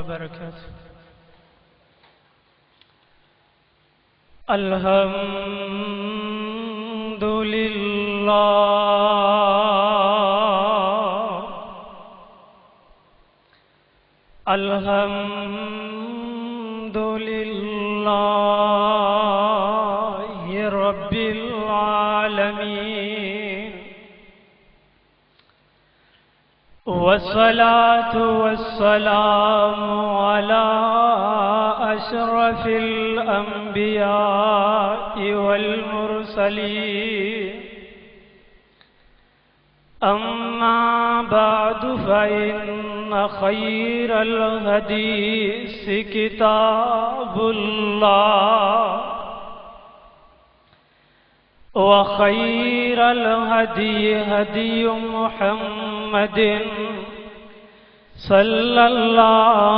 وبركاته. الحمد لله الحمد لله رب العالمين، والصلاة والسلام على أشرف الأنبياء والمرسلين. أما بعد فإن خير الحديث كتاب الله، وخير الهدي هدي محمد صلى الله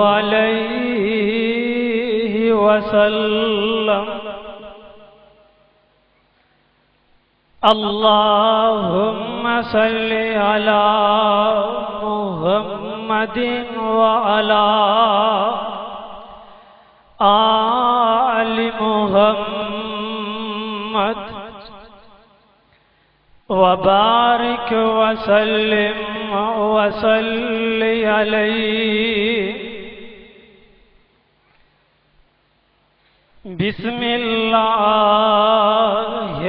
عليه وسلم. اللهم صل على محمد وعلى آل محمد وبارك وسلم وصل عليه. بسم الله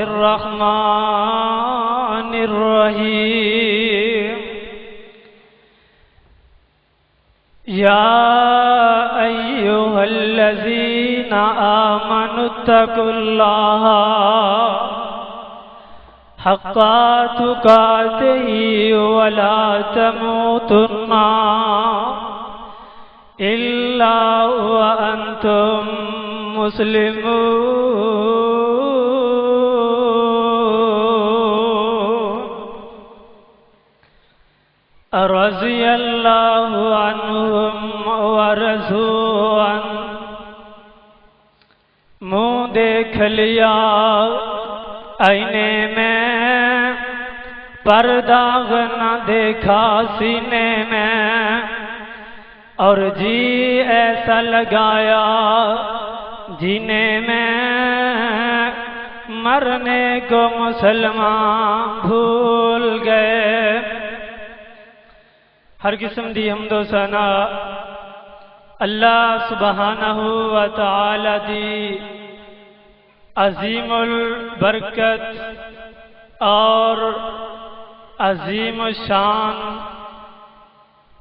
الرحمن الرحيم. يا أيها الذين آمنوا اتقوا الله حق تقاته ولا تموتن إلا وأنتم مسلمون. رضي الله عنهم ورضوا عنه. منہ دیکھ لیا آئینے میں، پر داغ نہ دیکھا سینے میں، اور جی ایسا لگایا جینے میں، مرنے کو مسلمان بھول گئے. ہر قسم دی حمد و ثنا اللہ سبحانہ و تعالی دی عظیم البرکت اور عظیم الشان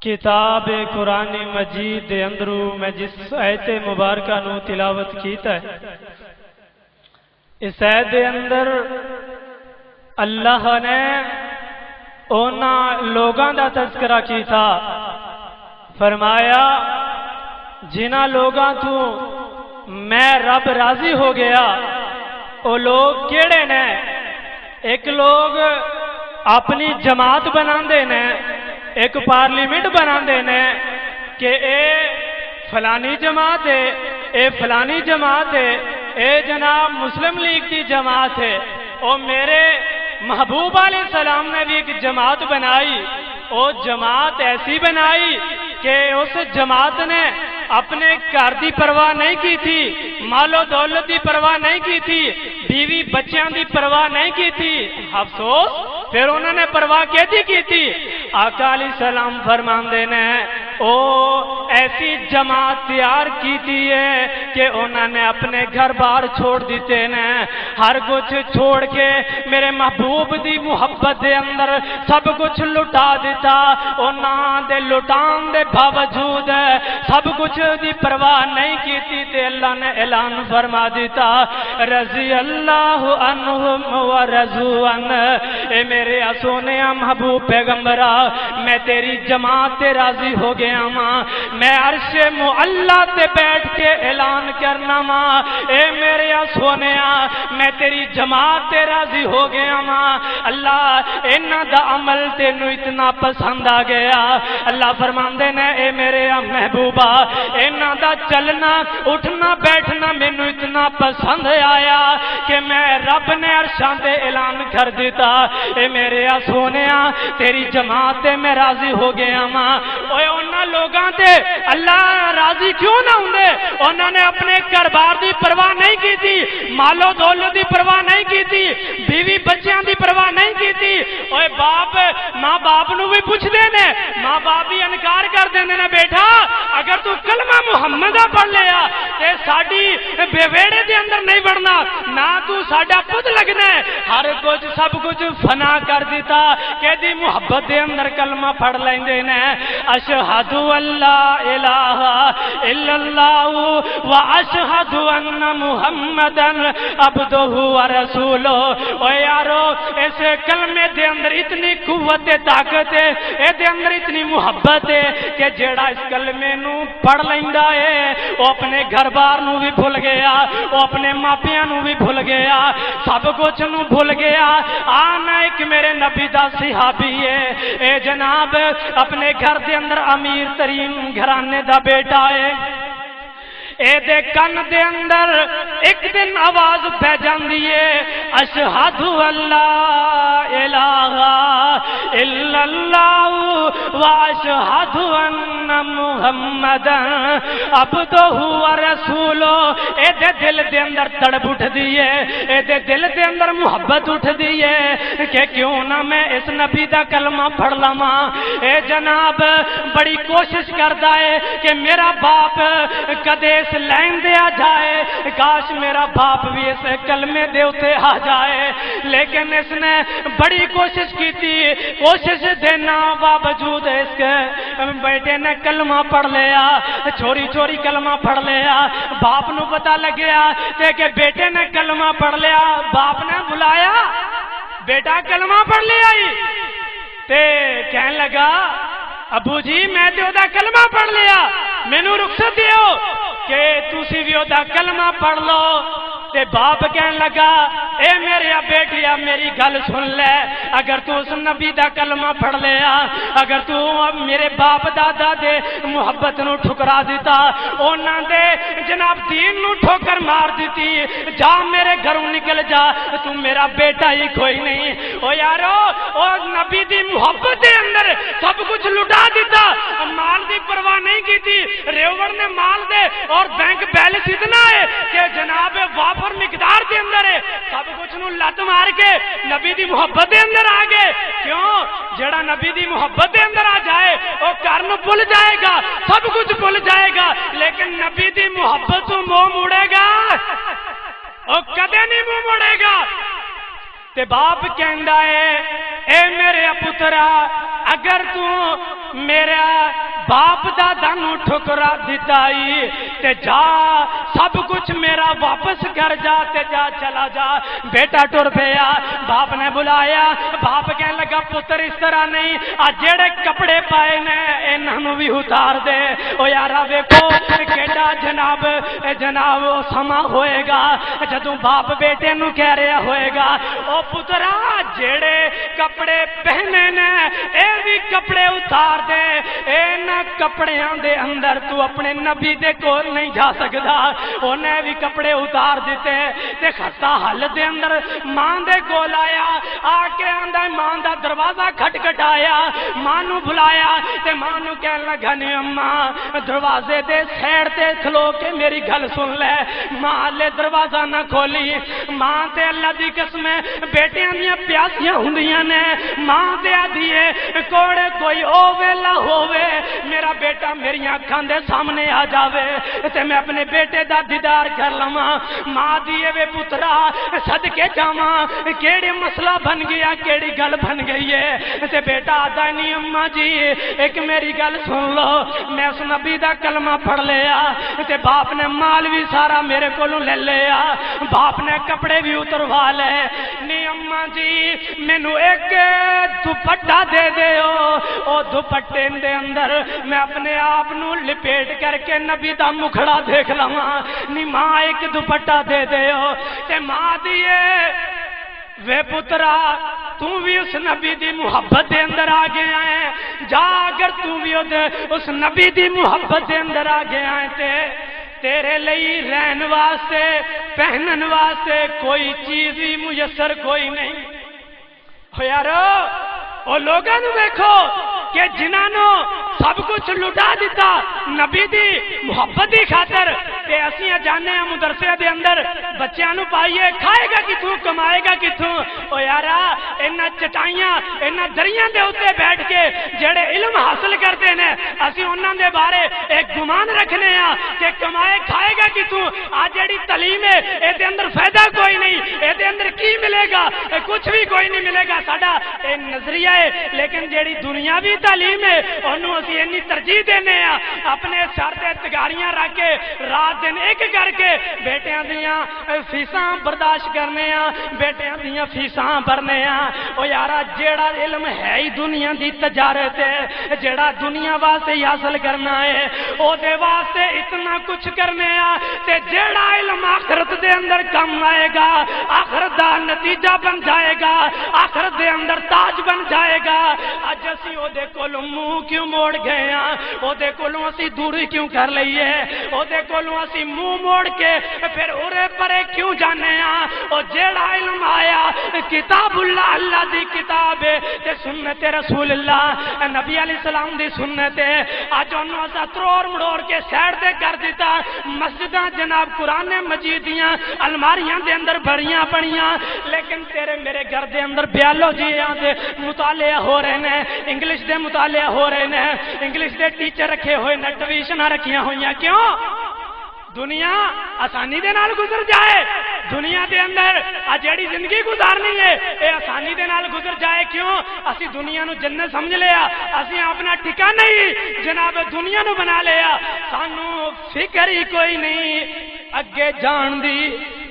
کتاب قرآن مجید دے اندروں میں جس آیت مبارکہ نو تلاوت کیتا ہے، اس آیت دے اندر اللہ نے اونا لوگاں دا تذکرہ کیتا. فرمایا جنہ لوگاں تو میں رب راضی ہو گیا وہ لوگ کیڑے نے؟ ایک لوگ اپنی جماعت بنا دے نے، ایک پارلیمنٹ بنا دے نے کہ اے فلانی جماعت ہے، اے فلانی جماعت ہے، اے جناب مسلم لیگ کی جماعت ہے. اور میرے محبوب علیہ السلام نے بھی ایک جماعت بنائی. وہ جماعت ایسی بنائی کہ اس جماعت نے اپنے گھر دی پرواہ نہیں کی تھی، مال و دولت دی پرواہ نہیں کی تھی، بیوی بچیاں دی پرواہ نہیں کی تھی. افسوس پھر انہوں نے پرواہ کی تھی. آقا علیہ السلام فرماندے نے او ایسی جماعت تیار کی ہے کہ انہوں نے اپنے گھر بار چھوڑ دیتے نے، ہر کچھ چھوڑ کے میرے محبوب دی محبت دے اندر سب کچھ لٹا دیتا. انہوں دے لٹان دے باوجود سب کچھ دی پرواہ نہیں کیتی تے اللہ نے اعلان فرما دیتا رضی اللہ عنہم ورضوا عنہ. اے میرے سونے محبوب پیغمبرہ، میں تیری جماعت تے راضی ہو گیا ماں، میں میں عرش معلا تے بیٹھ کے اعلان کرنا وا اے میرے سونیا میں تیری جماعت تے راضی ہو گیا وا اللہ انہاں دا عمل تینوں اتنا پسند آ گیا اللہ فرماندے نے اے میرے محبوبہ انہاں دا چلنا اٹھنا بیٹھنا مینوں اتنا پسند آیا کہ میں رب نے عرشاں تے اعلان کر دیتا اے میرے سونیا تیری جماعت تے میں راضی ہو گیا وا اوے انہاں لوگاں تے اللہ راضی کیوں نہ ہوندے انہاں نے اپنے گھر بار دی پرواہ نہیں کی تھی مال و دولت دی پرواہ نہیں کی تھی بیوی بچیاں دی پرواہ نہیں کی تھی اوے باپ ماں باپ نو بھی پوچھ دے نے ماں باپ بھی انکار کر دیندے نے بیٹا اگر تو کلمہ محمد پڑھ لیا تے ساڈی بیویڑے دے اندر نہیں بڑھنا نہ تو ساڈا پت لگنا ہے ہر کچھ سب کچھ فنا کر دیتا کہ دی محبت دے اندر کلمہ پڑھ لیندے نے اشہد اللہ الہ الا اللہ و اشہد ان محمدن عبدہ و رسولہ او یارو اس کلمے دے اندر اتنی قوت طاقت ہے اے دے اندر اتنی محبت ہے کہ جیڑا اس کلمے نو پڑھ لیندا ہے او اپنے گھر بار نو بھی بھول گیا او اپنے ماپیاں نو بھی بھول گیا سب کچھ نو بھول گیا آنا ایک میرے نبی دا صحابی ہے اے جناب اپنے گھر دے اندر امیر ترین گھرانے دا بیٹا ہے اے دے کن دے اندر ایک دن آواز پہ جاندی ہے اشہد اللہ الہ الا اللہ و اشہد ان محمد عبدہ و رسولہ اے دے دل دے اندر تڑپ اٹھ دیئے اے دے دل دے اندر محبت اٹھ دیئے کہ کیوں نہ میں اس نبی دا کلمہ پڑھ لما اے جناب بڑی کوشش کردا ہے کہ میرا باپ کدے اس لائن دے آ جائے کاش میرا باپ بھی اس کلمے دے اتے آ جائے لیکن اس نے بڑی کوشش کی تھی کوشش دینا باوجود اس کے بیٹے نے کلمہ پڑھ لیا چوری چوری کلمہ پڑھ لیا باپ نو پتا لگیا کہ بیٹے نے کلمہ پڑھ لیا باپ نے بلایا بیٹا کلمہ پڑھ لیا تے کہنے لگا ابو جی میں تے دا کلمہ پڑھ لیا مینوں رخصت دیو کہ تسی بھی دا کلمہ پڑھ لو تے باپ کہنے لگا اے میرے بیٹیا میری گل سن لے اگر تو اس نبی دا کلمہ پڑھ لیا اگر تو میرے باپ دادا دے محبت نو ٹھکرا دیتا انہاں دے جناب دین نو ٹھوکر مار دیتی جا میرے گھروں نکل جا تو میرا بیٹا ہی کوئی نہیں او یارو او نبی دی محبت دے اندر سب کچھ لٹا دیتا مال دی پرواہ نہیں کی تھی ریوڑ نے مال دے اور بینک بیلنس اتنا ہے کہ جناب وافر مقدار دے اندر ہے سب کچھ نو لت مار کے نبی دی محبت دے اندر آ گئے کیوں جڑا نبی دی محبت دے اندر آ جائے وہ گھر نو بھول جائے گا سب کچھ بھول جائے گا لیکن نبی دی محبت تو منہ موڑے گا وہ کدے نہیں منہ موڑے گا تے باپ کہندا ہے اے میرے پترا اگر تو میرا باپ دادا نو ٹھکرا دیتائی تے جا سب کچھ میرا واپس کر جا تے جا چلا جا بیٹا ٹر پیا باپ نے بلایا باپ کہنے لگا پتر اس طرح نہیں جڑے کپڑے پائے نے انہاں نو بھی اتار دے او یارا ویکھو کیڑا جناب سما ہوئے گا جدوں باپ بیٹے نو کہہ رہا ہوئے گا او پترا جڑے کپڑے پہنے نے اے بھی کپڑے اتار دے اینا کپڑیاں دے اندر تو اپنے نبی دے کول نہیں جا سکدا انہیں بھی کپڑے اتار دیتے تے خطا حل دے اندر ماں دے کول آیا آ کے آندا ماں دا دروازہ کھٹکھٹایا ماں نو بلایا تے ماں نو کہن لگا نی اماں دروازے دے سیڑ تے کھلو کے میری گل سن لے ماں لے دروازہ نہ کھولی ماں تے اللہ دی قسم بیٹیاں دیاں پیاسیاں ہوندیاں نے ماں تے آدھی کوڑے کوئی او ویلا ہووے میرا بیٹا میری اکھاں دے سامنے آ جاوے تے میں اپنے بیٹے دا دیدار کر لواں ماں دیے وے پترا صدکے جاواں کیڑے مسئلہ بن گیا کیڑی گل بن گئی ہے تے بیٹا آدا نہیں اماں جی ایک میری گل سن لو میں اس نبی دا کلمہ پڑھ لیا تے باپ نے مال بھی سارا میرے کولوں لے لیا باپ نے کپڑے بھی اتروا لے نہیں اماں جی مینوں ایک دوپٹہ دے دیو او دوپٹے دے اندر میں اپنے آپ نو لپیٹ کر کے نبی دا مکھڑا دیکھ لواں نی ماں ایک دوپٹہ دے دیو تے ماں دیے وے پترا تو بھی اس نبی دی محبت دے اندر آ گیا ہے جا اگر تو بھی اس نبی دی محبت دے اندر آ گیا ہے تے تیرے لئی رہن واسطے پہنن واسطے کوئی چیز ہی میسر کوئی نہیں ہو یارو او لوگاں نو دیکھو کہ جنہاں نو سب کچھ لٹا دیتا نبی دی محبت دی خاطر تے اسی جانے ہیں مدرسے دے اندر بچیاں نو پائیے کھائے گا کتھوں کمائے گا کتھوں او یارا انہاں چٹائیاں انہاں دریاں دے اوتے بیٹھ کے جڑے علم حاصل کرتے نے اسی انہاں دے بارے ایک گمان رکھنے ہاں کہ کمائے کھائے گا کتھوں آ جڑی تعلیم ہے اے دے اندر فائدہ کوئی نہیں اے دے اندر کی ملے گا کچھ بھی کوئی نہیں ملے گا ساڈا اے نظریہ ہے لیکن جڑی دنیاوی تعلیم ہے انہوں اسی انی ترجیح دینے ہاں اپنے سر تے تگاڑیاں رکھ کے رات دن ایک کر کے بیٹیاں دیاں فیساں برداشت کرنے ہاں بیٹیاں دیاں فیساں بھرنے ہاں او یارا جیڑا علم ہے ہی دنیا دی تجارت ہے جیڑا دنیا واسطے حاصل کرنا ہے او دے واسطے اتنا کچھ کرنے ہاں تے جیڑا علم آخرت دے اندر کم آئے گا آخرت دا نتیجہ بن جائے گا آخرت دے اندر تاج بن جائے گا اج اسی او دے کولوں منہ کیوں موڑ گئے ہاں او دے کولوں اسی دوری کیوں کر لئیے او دے کولوں اسی منہ موڑ کے پھر اورے پرے کیوں جانے ہاں او جیڑا علم آیا کتاب اللہ اللہ دی کتاب ہے تے سنت رسول اللہ نبی علیہ السلام دی سنت ہے اج انہوں اسا تروڑ مڑوڑ کے سائڈ تے کر دیتا مسجداں جناب قرآن مجید دیاں الماریاں دے اندر بھریاں پڑیاں لیکن تیرے میرے گھر دے اندر بیالوجیاں دے مطالعہ ہو رہے ہیں انگلش دے مطالعہ ہو رہے ہیں انگلش دے ٹیچر رکھے ہوئے نے ٹیوشناں رکھیاں ہوئیاں کیوں دنیا آسانی دے نال گزر جائے دنیا دے اندر جیڑی زندگی گزارنی ہے اے آسانی دے نال گزر جائے کیوں اسی دنیا نو جنت سمجھ لیا اسی اپنا ٹھکانہ ہی جناب دنیا نو بنا لیا سانو فکر ہی کوئی نہیں اگے جان دی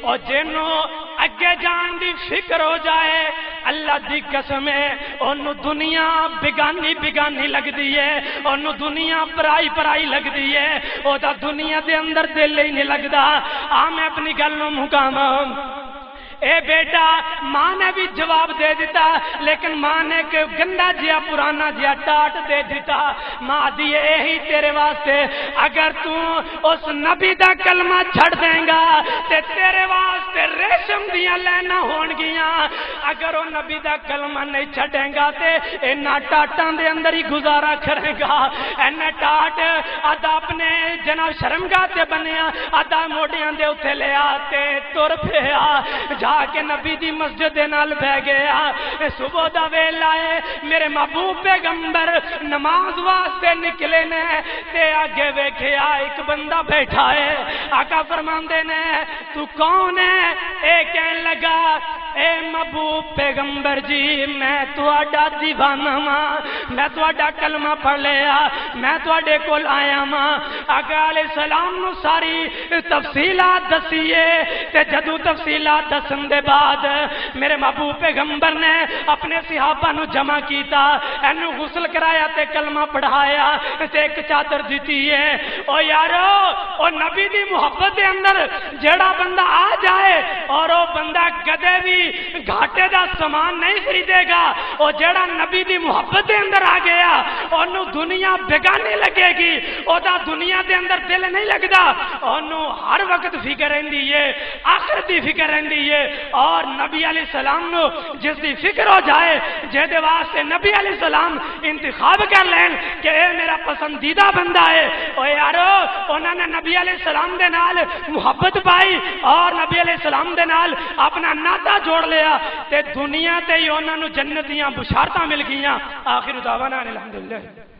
اور جنوں اگے جان دی فکر ہو جائے اللہ دی قسم ہے انہوں دنیا بگانی بگانی لگ دی ہے انہوں دنیا پرائی پرائی لگ دی ہے او دا دنیا دے اندر دل ہی نہیں لگدا میں اپنی گل مکاما اے بیٹا ماں نے بھی جواب دے دیتا لیکن ماں نے کہ گندا جیا پرانا جیا ٹاٹ دے دیتا ماں دیے یہی تیرے واسطے اگر تو اس نبی دا کلمہ چھڑ دیں گا تے تیرے واسطے ریشم دیاں لینا ہون گیاں اگر وہ نبی دا کلمہ نہیں چھڑیں گا تے اینا ٹاٹاں دے اندر ہی گزارا کرے گا اینا ٹاٹ آدھا اپنے جناب شرمگاہ تے بنیا آدھا موڑیاں دے اتھے لے آتے تر پھیا جا کے نبی دی مسجد دے نال بہ گیا صبح دا ویلا ہے میرے محبوب پیغمبر نماز واسطے نکلے نے تے آگے ویکھیا ایک بندہ بیٹھا ہے آقا فرماندے نے تو کون ہے اے کہن لگا اے محبوب پیغمبر جی میں تہاڈا دیوانہ ہاں میں تہاڈا کلمہ پڑھ لیا میں تہاڈے کول آیا ہاں آقا علیہ السلام نو ساری تفصیلات دسیے تے جدوں تفصیلات دسن دے بعد میرے محبوب پیغمبر نے اپنے صحابہ نو جمع کیتا اینو غسل کرایا تے کلمہ پڑھایا تے ایک چادر دیتی ہے او یارو او نبی دی محبت دے اندر جیڑا بندہ آ جائے اور او بندہ گدے بھی گھاٹے دا سامان نہیں خریدے گا او جیڑا نبی دی محبت دے اندر آ گیا اونوں دنیا بیگانی لگے گی او دا دنیا دے اندر دل نہیں لگدا اونوں ہر وقت فکر رہندی ہے آخرت دی فکر رہندی ہے اور نبی علیہ السلام نو جس دی فکر ہو جائے جہدے واسطے نبی علیہ السلام انتخاب کر لین کہ اے میرا پسندیدہ بندہ ہے او یارو انہوں نے نبی علیہ السلام دے نال محبت پائی اور نبی علیہ السلام دے نال اپنا ناتا جوڑ لیا تے دنیا تے ہی انہوں نے جنتیاں بشارتاں مل گئیاں آخر دعوانا الحمدللہ